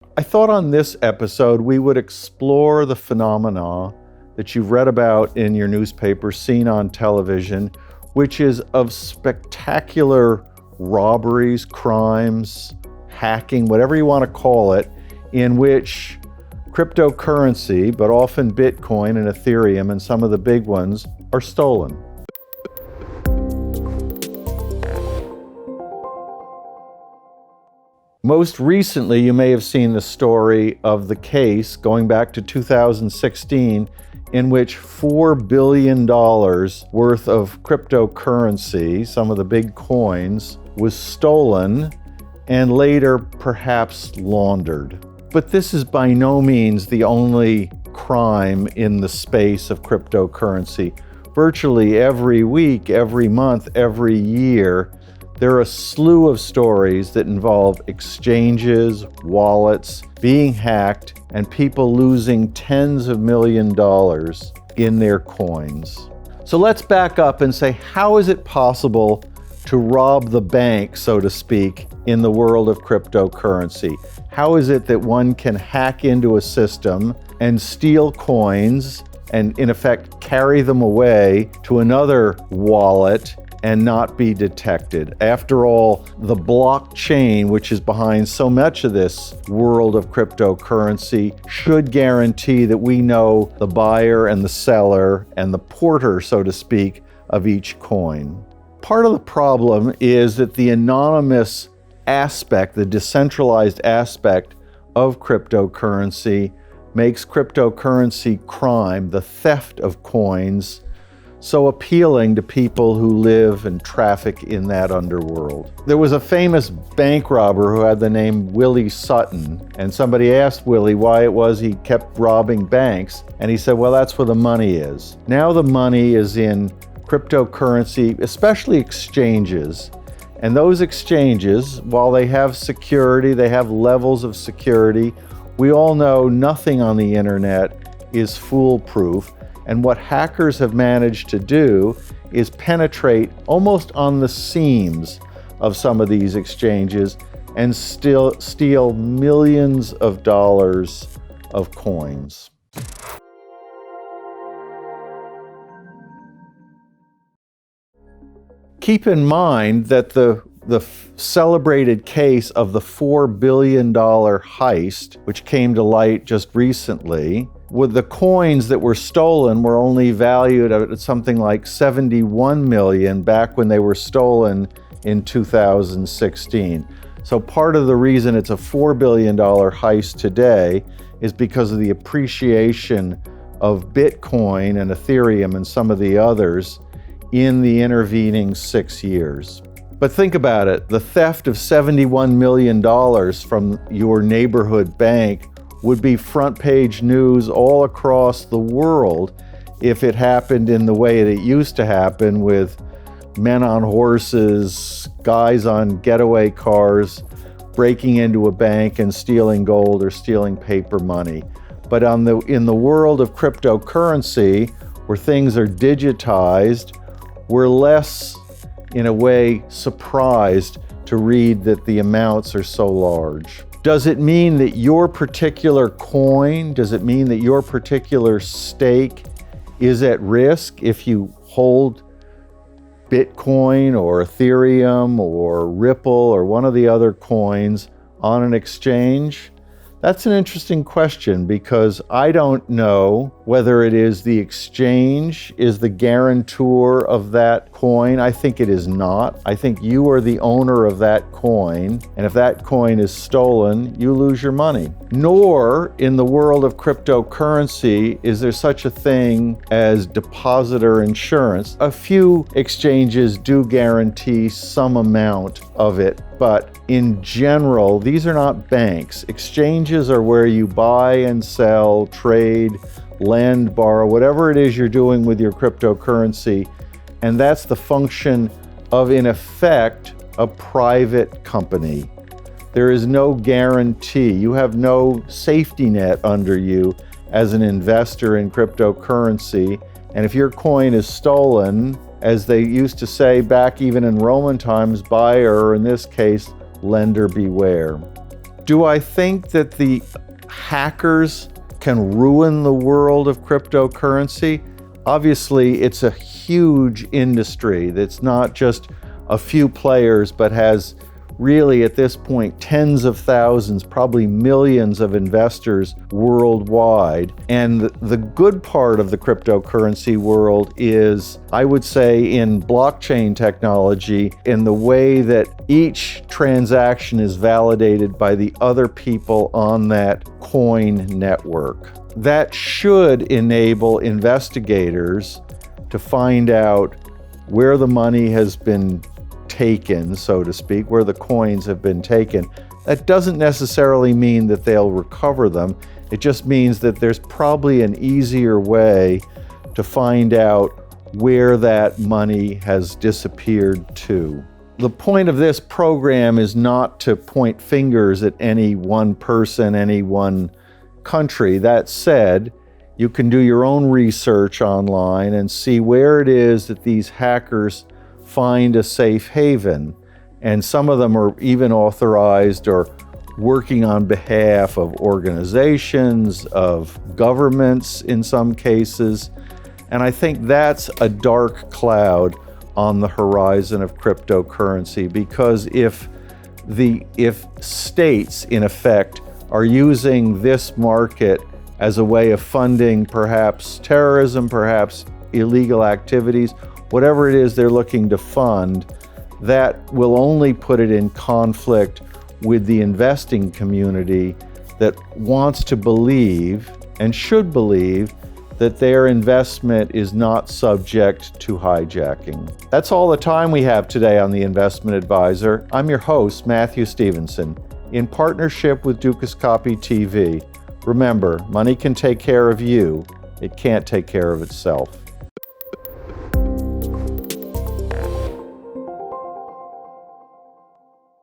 I thought on this episode we would explore the phenomena that you've read about in your newspaper, seen on television, which is of spectacular robberies, crimes, hacking, whatever you want to call it, in which cryptocurrency, but often Bitcoin and Ethereum and some of the big ones, are stolen. Most recently, you may have seen the story of the case going back to 2016 in which $4 billion worth of cryptocurrency, some of the big coins, was stolen and later perhaps laundered. But this is by no means the only crime in the space of cryptocurrency. Virtually every week, every month, every year, there are a slew of stories that involve exchanges, wallets being hacked, and people losing tens of millions of dollars in their coins. So let's back up and say, how is it possible to rob the bank, so to speak, in the world of cryptocurrency? How is it that one can hack into a system and steal coins and, in effect, carry them away to another wallet and not be detected? After all, the blockchain, which is behind so much of this world of cryptocurrency, should guarantee that we know the buyer and the seller and the porter, so to speak, of each coin. Part of the problem is that the anonymous aspect, the decentralized aspect of cryptocurrency makes cryptocurrency crime, the theft of coins, so appealing to people who live and traffic in that underworld. There was a famous bank robber who had the name Willie Sutton, and somebody asked Willie why it was he kept robbing banks, and he said, well, that's where the money is. Now the money is in cryptocurrency, especially exchanges. And those exchanges, while they have security, they have levels of security, we all know nothing on the internet is foolproof. And what hackers have managed to do is penetrate almost on the seams of some of these exchanges and still steal millions of dollars of coins. Keep in mind that the celebrated case of the $4 billion heist, which came to light just recently, with the coins that were stolen were only valued at something like 71 million back when they were stolen in 2016. So part of the reason it's a $4 billion heist today is because of the appreciation of Bitcoin and Ethereum and some of the others in the intervening 6 years. But think about it, the theft of $71 million from your neighborhood bank would be front page news all across the world if it happened in the way that it used to happen, with men on horses, guys on getaway cars breaking into a bank and stealing gold or stealing paper money. But in the world of cryptocurrency, where things are digitized, we're less, in a way, surprised to read that the amounts are so large. Does it mean that your particular coin, does it mean that your particular stake is at risk if you hold Bitcoin or Ethereum or Ripple or one of the other coins on an exchange? That's an interesting question, because I don't know whether it is the exchange is the guarantor of that coin. I think it is not. I think you are the owner of that coin, and if that coin is stolen, you lose your money. Nor in the world of cryptocurrency is there such a thing as depositor insurance. A few exchanges do guarantee some amount of it, but in general, these are not banks. Exchanges are where you buy and sell, trade, lend, borrow, whatever it is you're doing with your cryptocurrency. And that's the function of, in effect, a private company. There is no guarantee. You have no safety net under you as an investor in cryptocurrency. And if your coin is stolen, as they used to say back even in Roman times, buyer, or in this case, lender beware. Do I think that the hackers can ruin the world of cryptocurrency? Obviously, it's a huge industry that's not just a few players, but has really at this point tens of thousands, probably millions of investors worldwide. And the good part of the cryptocurrency world is, I would say, in blockchain technology, in the way that each transaction is validated by the other people on that coin network. That should enable investigators to find out where the money has been taken, so to speak, where the coins have been taken. That doesn't necessarily mean that they'll recover them. It just means that there's probably an easier way to find out where that money has disappeared to. The point of this program is not to point fingers at any one person, any one country. That said, you can do your own research online and see where it is that these hackers find a safe haven. And some of them are even authorized or working on behalf of organizations, of governments in some cases. And I think that's a dark cloud on the horizon of cryptocurrency, because if states, in effect, are using this market as a way of funding perhaps terrorism, perhaps illegal activities, whatever it is they're looking to fund, that will only put it in conflict with the investing community that wants to believe and should believe that their investment is not subject to hijacking. That's all the time we have today on The Investment Advisor. I'm your host, Matthew Stevenson, in partnership with Dukascoin TV. Remember, money can take care of you. It can't take care of itself.